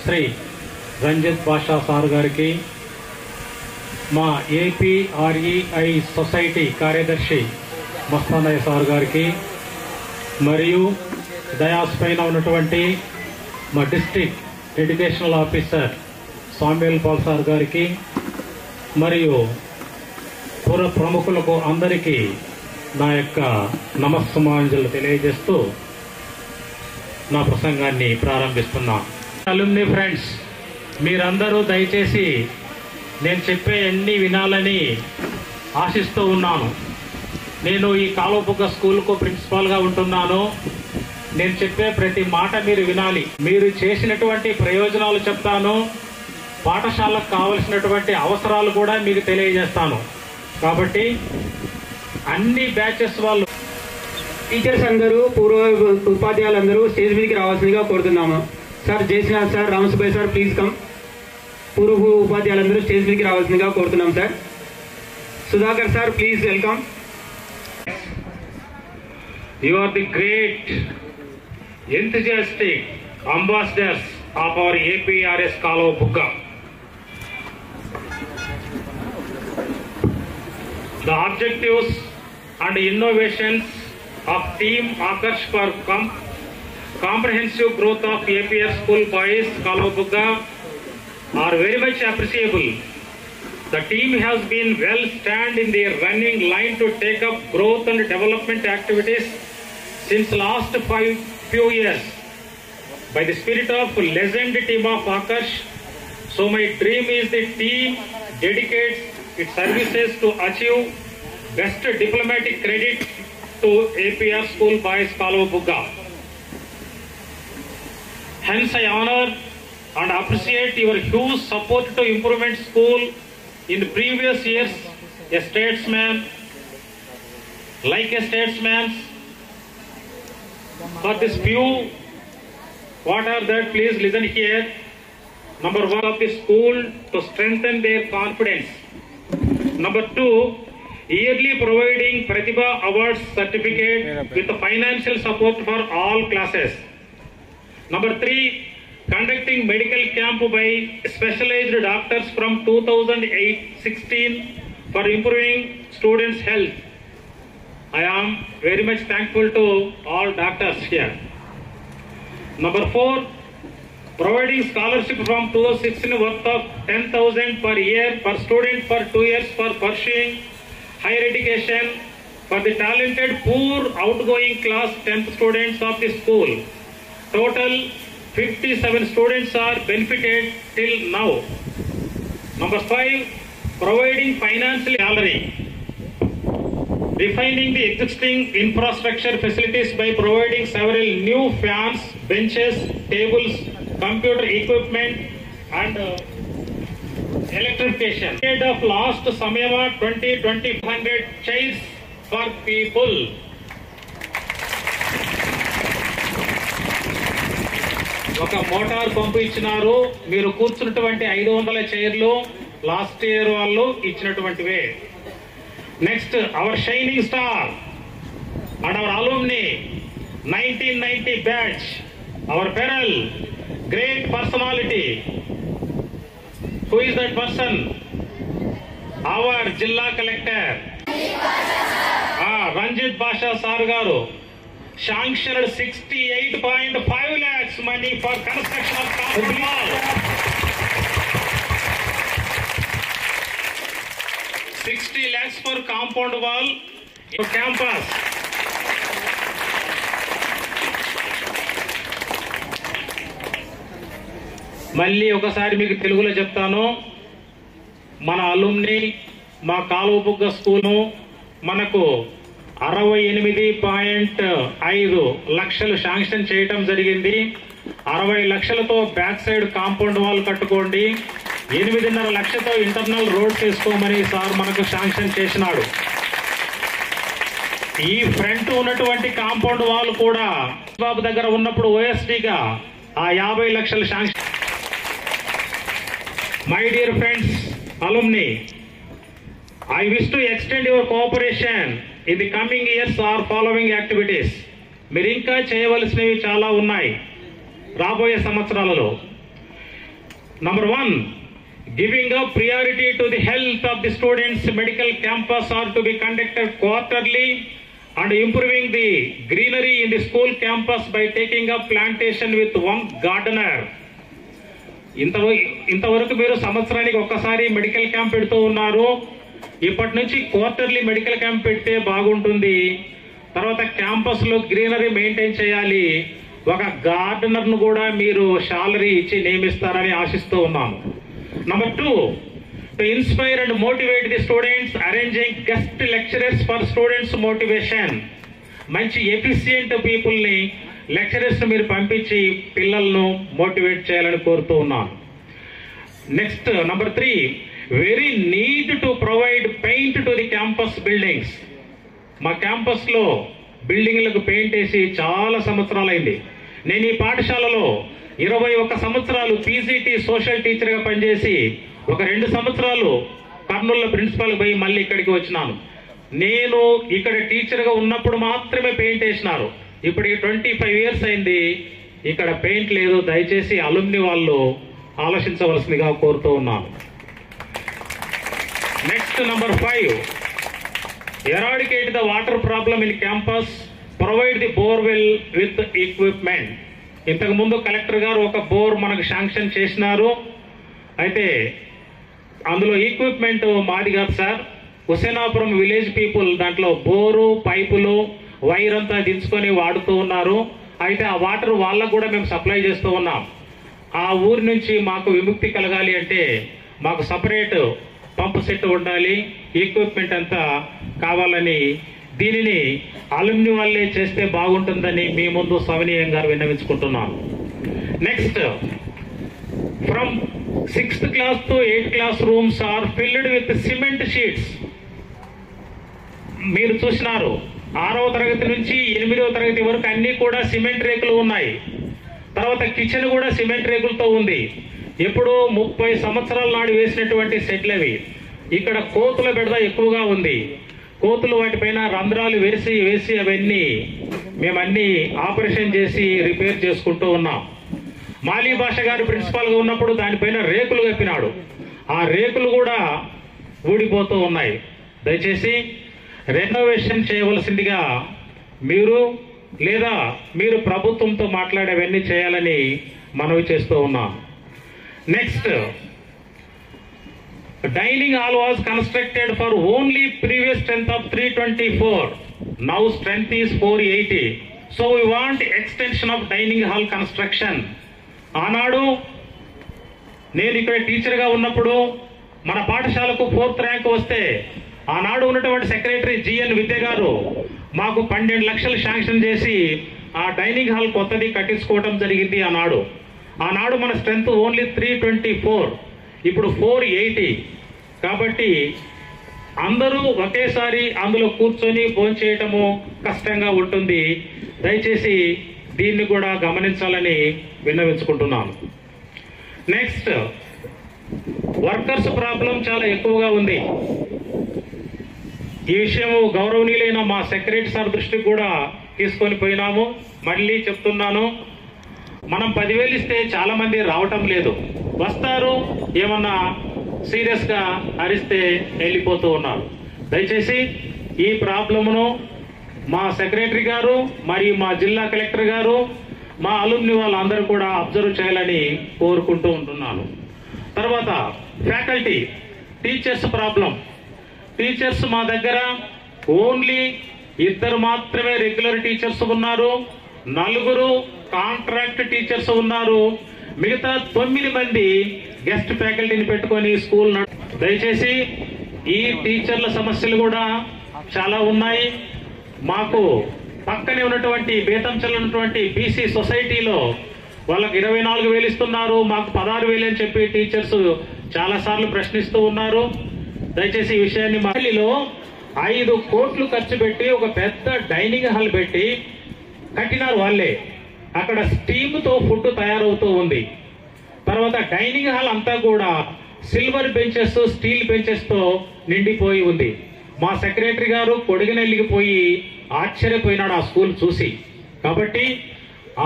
Shri Ranjith Basha sir గారికి, మా APREI society కార్యదర్శి మస్తానయ్య సార్ గారికి, మరియు డయాస్ పైన ఉన్నటువంటి మా district educational officer Samuel Paul sir గారికి, మరియు పుర ప్రముఖులకు అందరికీ నా యొక్క నమస్సమాంజలు తెలియజేస్తూ నా ప్రసంగాన్ని ప్రారంభిస్తున్నా. అలుమ్ని ఫ్రెండ్స్, మీరందరూ దయచేసి నేను చెప్పే అన్ని వినాలని ఆశిస్తూ ఉన్నాను. నేను ఈ కాలువబుగ్గ స్కూల్కు ప్రిన్సిపాల్గా ఉంటున్నాను. నేను చెప్పే ప్రతి మాట మీరు వినాలి. మీరు చేసినటువంటి ప్రయోజనాలు చెప్తాను, పాఠశాలకు కావలసినటువంటి అవసరాలు కూడా మీకు తెలియజేస్తాను. కాబట్టి అన్ని బ్యాచెస్ వాళ్ళు, టీచర్స్ అందరూ, పూర్వ ఉపాధ్యాయులందరూ స్టేజ్ మీదకి రావాల్సిందిగా కోరుతున్నాము. Sir Jayasrinath sir, Ramasubbaiah sir, please come. పూర్వ ఉపాధ్యాయులందరూ స్టేజ్ మీదకి రావాల్సిందిగా కోరుతున్నాం sir. Sudhakar sir, please welcome. You are the great enthusiastic ambassadors of our APRS Kaluvabugga. The objectives and innovations of Team Aakash for comprehensive growth of APR School Boys Kaluvabugga are very much appreciable. The team has been well stand in the running line to take up growth and development activities since last few years by the spirit of legend team of Aakash. So my dream is the team dedicates its services to achieve best diplomatic credit to APR School Boys Kaluvabugga. Hence I honor and appreciate your huge support to improvement school in the previous years. A statesman, like a statesman, for this few, what are that? Please listen here. Number one, of the school to strengthen their confidence. Number two, yearly providing Pratibha Awards certificate with financial support for all classes. Number three, conducting medical camp by specialized doctors from 2016 for improving students' health. I am very much thankful to all doctors here. Number four, providing scholarship from 2016 worth of 10,000 per year per student for 2 years for pursuing higher education for the talented poor outgoing class 10th students of the school. Total 57 students are benefited till now. Number five, providing financial salary. Refining the existing infrastructure facilities by providing several new fans, benches, tables, computer equipment and electrification. Ahead of last Samyama 2020 chairs for people. ఒక motor pump ఇచ్చినారు. మీరు కూర్చున్నటువంటి 500 చైర్లు last year వాళ్ళు ఇచ్చినటువంటివే. Next, our shining star and our alumni 1990 batch, our pearl great personality. Who is that person? Our జిల్లా collector Ranjith Basha sir గారు sanctioned 68.5 lakhs money for construction of compound wall. 60 lakhs for compound wall in campus. మళ్ళీ ఒకసారి మీకు తెలుగులో చెప్తాను. మన alumni, మా కాలువబుగ్గ school మనకు 68.5 లక్షలు శాంక్షన్ చేయటం జరిగింది. 60 లక్షలతో బ్యాక్ సైడ్ కాంపౌండ్ వాల్ కట్టుకోండి, 8.5 లక్షలతో ఇంటర్నల్ రోడ్స్ వేసుకోమని సార్ మనకు శాంక్షన్ చేసినాడు. ఈ ఫ్రంట్ ఉన్నటువంటి కాంపౌండ్ వాల్ కూడా బాబు దగ్గర ఉన్నప్పుడు ఓఎస్డీగా ఆ 50 లక్షలు sanction. My dear friends alumni, I wish to extend your cooperation in the coming years or following activities. మీరు ఇంకా చేయవలసినవి చాలా ఉన్నాయి రాబోయే సంవత్సరాలలో. Number 1, giving up priority to the health of the students. Medical campus are to be conducted quarterly, and improving the greenery in the school campus by taking up plantation with one gardener. ఇంతవరకు మీరు సంవత్సరానికి ఒక్కసారి medical camp పెడుతూ ఉన్నారు. ఇప్పటి నుంచి quarterly medical camp పెడితే బాగుంటుంది. తర్వాత క్యాంపస్లో గ్రీనరీ మెయింటైన్ చేయాలి. ఒక గార్డెనర్ను కూడా మీరు శాలరీ ఇచ్చి నియమిస్తారని ఆశిస్తూ ఉన్నాను. Number 2, to inspire and motivate the students, arranging guest lecturers for students motivation. మంచి ఎఫిషియంట్ పీపుల్ని లెక్చరర్స్ మీరు పంపించి పిల్లలను మోటివేట్ చేయాలని కోరుతూ ఉన్నాను. Next Number 3, very need to provide paint to the campus buildings. మా క్యాంపస్లో బిల్డింగ్లకు పెయింట్ వేసి చాలా సంవత్సరాలైంది. నేను ఈ పాఠశాలలో 21 సంవత్సరాలు పీజీటీ సోషల్ టీచర్గా పనిచేసి ఒక 2 సంవత్సరాలు కర్నూలులో ప్రిన్సిపాల్ పోయి మళ్ళీ ఇక్కడికి వచ్చినాను. నేను ఇక్కడ టీచర్గా ఉన్నప్పుడు మాత్రమే పెయింట్ వేసినారు. ఇప్పటికి 25 ఇయర్స్ అయింది, ఇక్కడ పెయింట్ లేదు. దయచేసి అలుమ్ని వాళ్ళు ఆలోచించవలసిందిగా కోరుతూ ఉన్నాను. Next Number 5, eradicate the water problem in campus, provide the borewell with equipment. ఇంతకు ముందు కలెక్టర్ గారు ఒక బోర్ మనకు శాంక్షన్ చేసినారు. అయితే అందులో ఈక్విప్మెంట్ మాది కాదు సార్, హుసేనాపురం విలేజ్ పీపుల్ దాంట్లో బోరు పైపులు వైర్ అంతా దించుకొని వాడుతూ ఉన్నారు. అయితే ఆ వాటర్ వాళ్ళకు కూడా మేము సప్లై చేస్తూ ఉన్నాం. ఆ ఊరి నుంచి మాకు విముక్తి కలగాలి అంటే మాకు సపరేట్ పంప్ సెట్ ఉండాలి, ఈక్విప్మెంట్ అంతా కావాలని దీనిని అలుమ్ని వాళ్ళే చేస్తే బాగుంటుందని మీ ముందు సవినీయంగా విన్నవించుకుంటున్నాను. Next, from 6th class to 8th class rooms are filled with cement sheets. మీరు చూసినారు 6వ తరగతి నుంచి 8వ తరగతి వరకు అన్ని కూడా సిమెంట్ రేకులు ఉన్నాయి. తర్వాత కిచెన్ కూడా సిమెంట్ రేకులతో ఉంది. ఎప్పుడు 30 సంవత్సరాల నాడు వేసినటువంటి సెట్లు అవి. ఇక్కడ కోతుల బెడద ఎక్కువగా ఉంది. కోతులు వాటిపైన రంధ్రాలు వేసి అవన్నీ మేమన్నీ ఆపరేషన్ చేసి రిపేర్ చేసుకుంటూ ఉన్నాం. మాలీ భాష గారు ప్రిన్సిపాల్గా ఉన్నప్పుడు దానిపైన రేకులు కప్పినాడు. ఆ రేకులు కూడా ఊడిపోతూ ఉన్నాయి. దయచేసి రెనోవేషన్ చేయవలసిందిగా మీరు లేదా మీరు ప్రభుత్వంతో మాట్లాడేవన్నీ చేయాలని మనవి చేస్తూ ఉన్నాం. Next, dining hall was constructed for only previous strength of 324. Now strength is 480. So we want extension of dining hall construction. ఆనాడు నేను ఇక్కడ టీచర్గా ఉన్నప్పుడు మన పాఠశాలకు 4th ర్యాంక్ వస్తే ఆనాడు ఉన్నటువంటి సెక్రటరీ జిఎన్ విద్య గారు మాకు 12 లక్షలు శాంక్షన్ చేసి ఆ డైనింగ్ హాల్ కొత్తది కట్టించుకోవడం జరిగింది. ఆనాడు మన స్ట్రెంత్ ఓన్లీ 324, ఇప్పుడు 480. కాబట్టి అందరూ ఒకేసారి అందులో కూర్చొని భోంచేయటము కష్టంగా ఉంటుంది. దయచేసి దీన్ని కూడా గమనించాలని విన్నవించుకుంటున్నాను. నెక్స్ట్, వర్కర్స్ ప్రాబ్లం చాలా ఎక్కువగా ఉంది. ఈ విషయం గౌరవనీయులైన మా సెక్రటరీ సార్ దృష్టికి కూడా తీసుకొని పోయినాము. మళ్ళీ చెప్తున్నాను, మనం 10,000 ఇస్తే చాలా మంది రావటం లేదు. వస్తారు, ఏమన్నా సీరియస్గా అరిస్తే వెళ్ళిపోతూ ఉన్నారు. దయచేసి ఈ ప్రాబ్లమ్ను మా సెక్రటరీ గారు మరియు మా జిల్లా కలెక్టర్ గారు మా అలుమ్ని వాళ్ళందరూ కూడా అబ్జర్వ్ చేయాలని కోరుకుంటూ ఉంటున్నాను. తర్వాత ఫ్యాకల్టీ టీచర్స్ ప్రాబ్లం. టీచర్స్ మా దగ్గర ఓన్లీ 2 మాత్రమే రెగ్యులర్ టీచర్స్ ఉన్నారు, 4 కాంట్రాక్ట్ టీచర్స్ ఉన్నారు. మిగతా 9 మంది గెస్ట్ ఫ్యాకల్టీని పెట్టుకొని స్కూల్. దయచేసి ఈ టీచర్ల సమస్యలు కూడా చాలా ఉన్నాయి. మాకు పక్కనే ఉన్నటువంటి బేతంచెల ఉన్నటువంటి బీసీ సొసైటీలో వాళ్ళకి 24,000 ఇస్తున్నారు, మాకు 16,000 అని చెప్పి టీచర్స్ చాలా సార్లు ప్రశ్నిస్తూ ఉన్నారు. దయచేసి ఈ విషయాన్ని మహిళలో 5 కోట్లు ఖర్చు పెట్టి ఒక పెద్ద డైనింగ్ హాల్ పెట్టి కట్టినారు వాళ్ళే. అక్కడ స్టీమ్తో ఫుడ్ తయారవుతూ ఉంది. తర్వాత డైనింగ్ హాల్ అంతా కూడా సిల్వర్ బెంచెస్, స్టీల్ బెంచెస్తో నిండిపోయి ఉంది. మా సెక్రటరీ గారు కొడిగినెల్లికి పోయి ఆశ్చర్యపోయినాడు ఆ స్కూల్ చూసి. కాబట్టి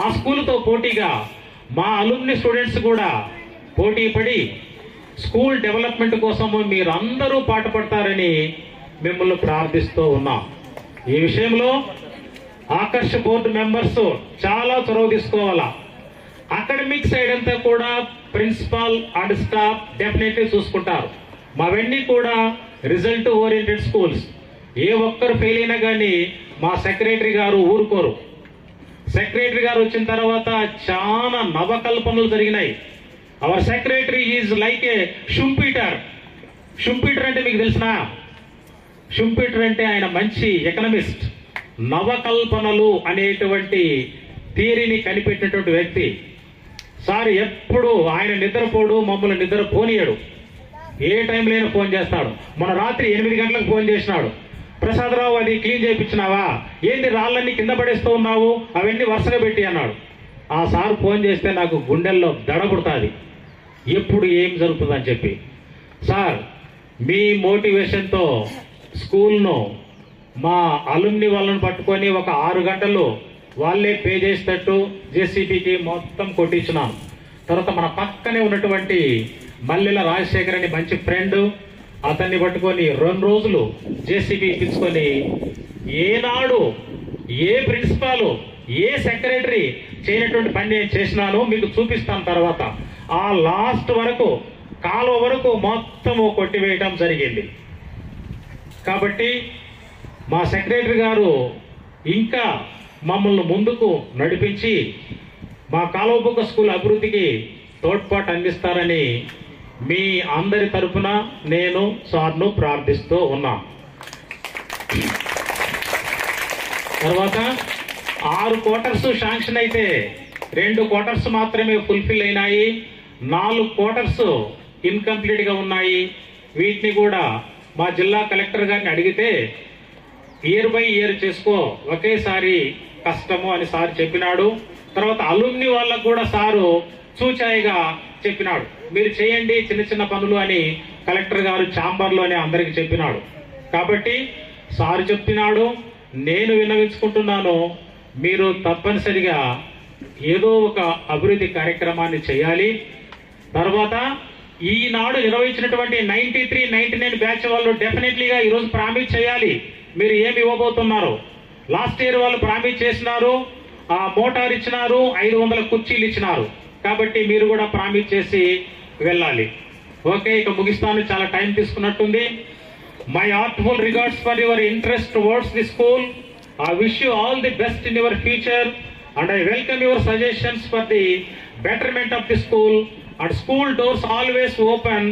ఆ స్కూల్తో పోటీగా మా అలుమ్ని స్టూడెంట్స్ కూడా పోటీ పడి స్కూల్ డెవలప్మెంట్ కోసము మీరందరూ పాటుపడతారని మిమ్మల్ని ప్రార్థిస్తూ ఉన్నాం. ఈ విషయంలో ఆకర్ష్ బోర్డు మెంబర్స్ చాలా చొరవ తీసుకోవాలా. అకాడమిక్ సైడ్ అంతా కూడా ప్రిన్సిపాల్ అండ్ స్టాఫ్ డెఫినెట్లీ చూసుకుంటారు. మావన్నీ కూడా రిజల్ట్ ఓరియంటెడ్ స్కూల్స్. ఏ ఒక్కరు ఫెయిల్ అయినా కానీ మా సెక్రటరీ గారు ఊరుకోరు. సెక్రటరీ గారు వచ్చిన తర్వాత చాలా నవకల్పనలు జరిగినాయి. Our secretary is like a Schumpeter. Schumpeter అంటే మీకు తెలిసినా? షుంపీటర్ అంటే ఆయన మంచి ఎకనమిస్ట్. నవకల్పనలు అనేటువంటి థియరీని కనిపెట్టినటువంటి వ్యక్తి. సార్ ఎప్పుడు ఆయన నిద్రపోడు, మమ్మల్ని నిద్రపోనీయడు. ఏ టైంలో అయినా ఫోన్ చేస్తాడు. మన రాత్రి 8 గంటలకు ఫోన్ చేసినాడు. ప్రసాదరావు, అది క్లీన్ చేయించినావా? ఏంటి రాళ్ళన్నీ కింద పడేస్తూ ఉన్నావు? అవన్నీ వరుసగా పెట్టి అన్నాడు. ఆ సార్ ఫోన్ చేస్తే నాకు గుండెల్లో దడబుడుతుంది, ఎప్పుడు ఏం జరుగుతుందని చెప్పి. సార్, మీ మోటివేషన్తో స్కూల్ను మా అలుమ్ని వాళ్ళని పట్టుకొని ఒక 6 గంటలు వాళ్ళే పే చేసేటట్టు జేసీబీకి మొత్తం కొట్టించినాను. తర్వాత మన పక్కనే ఉన్నటువంటి మల్లెల రాజశేఖర్ అని మంచి ఫ్రెండ్, అతన్ని పట్టుకొని 2 రోజులు జేసీబీ ఇప్పించుకొని ఏనాడు ఏ ప్రిన్సిపాల్ ఏ సెక్రటరీ చేయనటువంటి పని నేను చేసినాను మీకు చూపిస్తాను. తర్వాత ఆ లాస్ట్ వరకు కాలువ వరకు మొత్తము కొట్టివేయటం జరిగింది. కాబట్టి మా సెక్రటరీ గారు ఇంకా మమ్మల్ని ముందుకు నడిపించి మా కాలువబుగ్గ స్కూల్ అభివృద్ధికి తోడ్పాటు అందిస్తారని మీ అందరి తరఫున నేను సార్ను ప్రార్థిస్తూ ఉన్నా. తర్వాత 6 క్వార్టర్స్ శాంక్షన్ అయితే 2 క్వార్టర్స్ మాత్రమే ఫుల్ఫిల్ అయినాయి. 4 క్వార్టర్స్ ఇన్కంప్లీట్ గా ఉన్నాయి. వీటిని కూడా మా జిల్లా కలెక్టర్ గారిని అడిగితే ఇయర్ బై ఇయర్ చేసుకో, ఒకేసారి కష్టము అని సార్ చెప్పినాడు. తర్వాత అలుమ్ని వాళ్ళకు కూడా సారు చూచాయిగా చెప్పినాడు, మీరు చేయండి చిన్న చిన్న పనులు అని కలెక్టర్ గారు ఛాంబర్లోనే అందరికి చెప్పినాడు. కాబట్టి సారు చెప్తున్నాడు, నేను విన్నవించుకుంటున్నాను, మీరు తప్పనిసరిగా ఏదో ఒక అభివృద్ధి కార్యక్రమాన్ని చేయాలి. తర్వాత ఈనాడు నిర్వహించినటువంటి 93, 99 బ్యాచ్ వాళ్ళు డెఫినెట్లీగా ఈరోజు ప్రామిస్ చేయాలి మీరు ఏమి ఇవ్వబోతున్నారు. లాస్ట్ ఇయర్ వాళ్ళు ప్రామిస్ చేసినారు, ఆ మోటార్ ఇచ్చినారు, 500 కుర్చీలు ఇచ్చినారు. కాబట్టి మీరు కూడా ప్రామిస్ చేసి వెళ్ళాలి. ఓకే, ఇక ముగిస్తాను, చాలా టైం తీసుకున్నట్టుంది. My heartful regards for your interest towards the school. I wish you all the best in your future and I welcome your suggestions for the betterment of the school, and school doors always open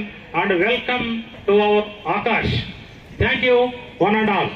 and welcome to our Akash. Thank you one and all.